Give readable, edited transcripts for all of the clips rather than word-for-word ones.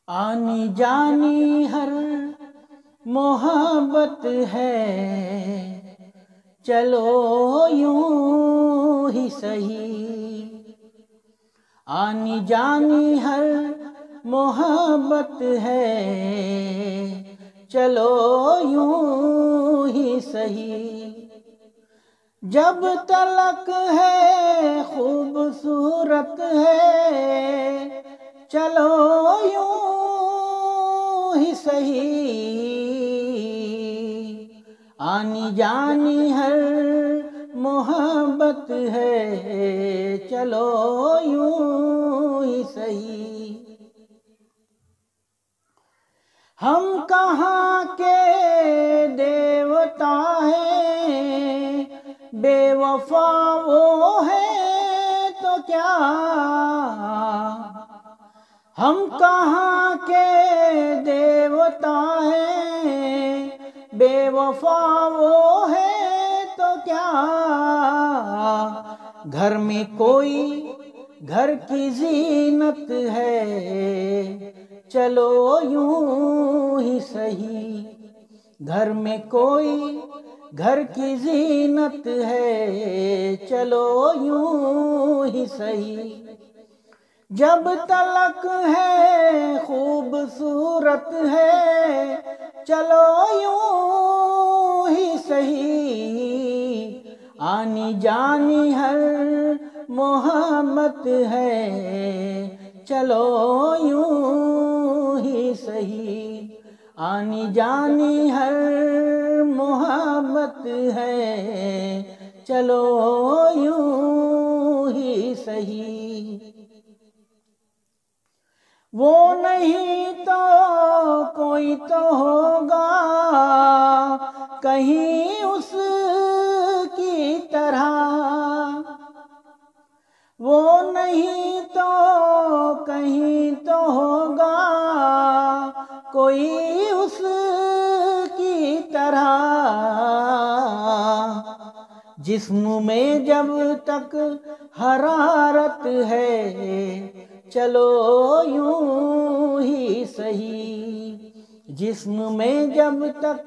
आनी जानी हर मोहब्बत है, चलो यूं ही सही। आनी जानी हर मोहब्बत है, चलो यूं ही सही। जब तलक है खूबसूरत है, चलो यूं ही सही। आनी जानी हर मोहब्बत है, चलो यूं ही सही। हम कहाँ के देवता हैं, बेवफा वो है तो क्या। हम कहाँ के देवता हैं, बेवफा वो है तो क्या। घर में कोई घर की जीनत है, चलो यूं ही सही। घर में कोई घर की जीनत है, चलो यूं ही सही। जब तलक है खूबसूरत है, चलो यूं ही सही। आनी जानी हर मोहब्बत है, चलो यूं ही सही। आनी जानी हर मोहब्बत है, चलो यूं ही सही। वो नहीं तो कोई तो होगा कहीं उसकी तरह। वो नहीं तो कहीं तो होगा कोई उसकी तरह। जिस्म में जब तक हरारत है, चलो यूं ही सही। जिस्म में जब तक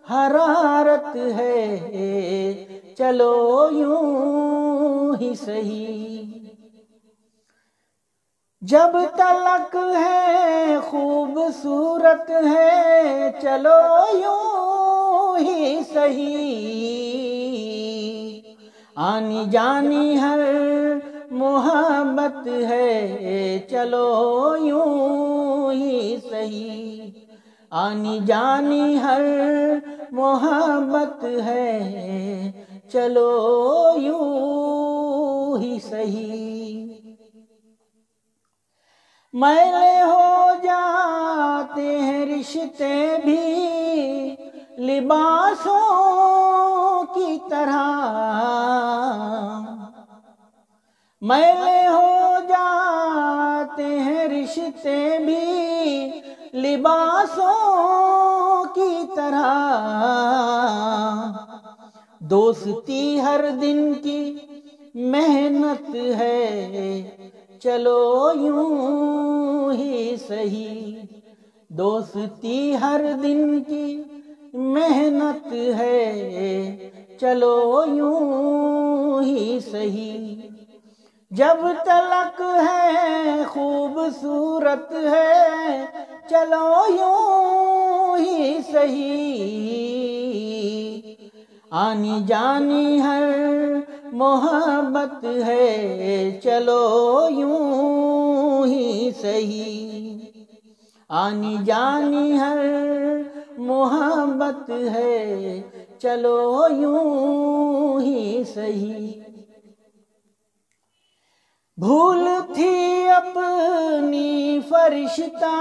हरारत है, चलो यूं ही सही। जब तलक है खूबसूरत है, चलो यूं ही सही। आनी जानी हर मोहब्बत है, चलो यूं ही सही। आनी जानी हर मोहब्बत है, चलो यूं ही सही। मैले हो जाते हैं रिश्ते भी लिबासों की तरह। मैले हो जाते हैं रिश्ते भी लिबासों की तरह। दोस्ती हर दिन की मेहनत है, चलो यूं ही सही। दोस्ती हर दिन की मेहनत है, चलो यूं ही सही। जब तलक है खूबसूरत है, चलो यूं ही सही। आनी जानी हर मोहब्बत है, चलो यूं ही सही। आनी जानी हर मोहब्बत है, चलो यूं ही सही। भूल थी अपनी फरिश्ता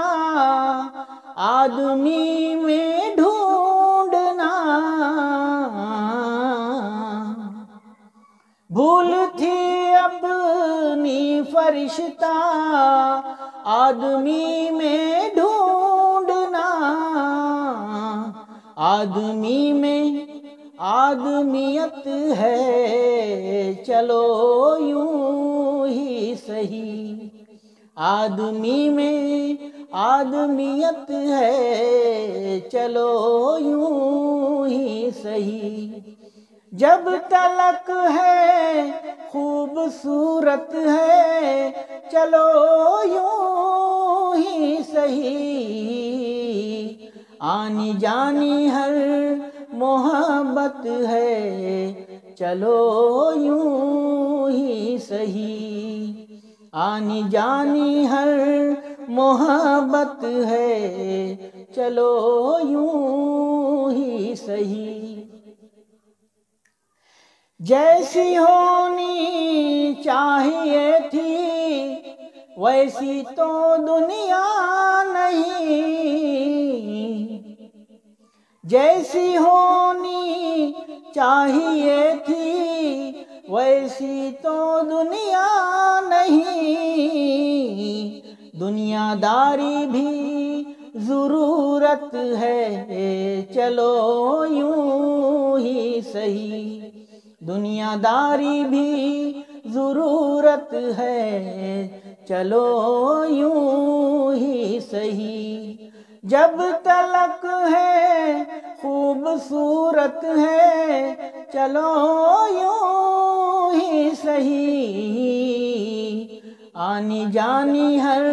आदमी में ढूंढना। भूल थी अपनी फरिश्ता आदमी में ढूंढना। आदमी में आदमियत है, चलो यूं ही सही। आदमी में आदमियत है, चलो यूं ही सही। जब तलक है खूबसूरत है, चलो यूं ही सही। आनी जानी हर मोहब्बत है, चलो यूं ही सही। आनी जानी हर मोहब्बत है, चलो यूं ही सही। जैसी होनी चाहिए थी वैसी तो दुनिया नहीं। जैसी होनी चाहिए थी वैसी तो दुनिया नहीं। दुनियादारी भी ज़रूरत है, चलो यूं ही सही। दुनियादारी भी ज़रूरत है, चलो यूं ही सही। जब तलक है खूबसूरत है, चलो यूं ही सही। आनी जानी हर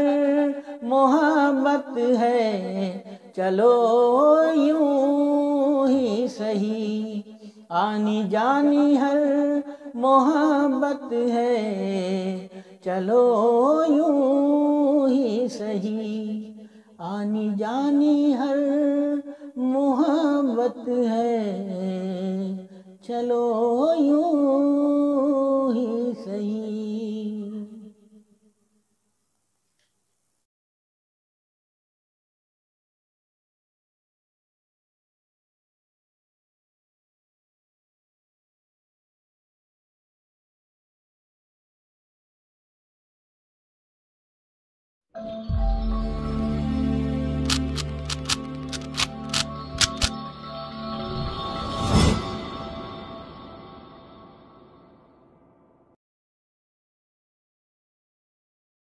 मोहब्बत है, चलो यूं ही सही। आनी जानी हर मोहब्बत है, चलो यूं ही सही। आनी जानी हर मोहब्बत है, चलो यूं ही सही।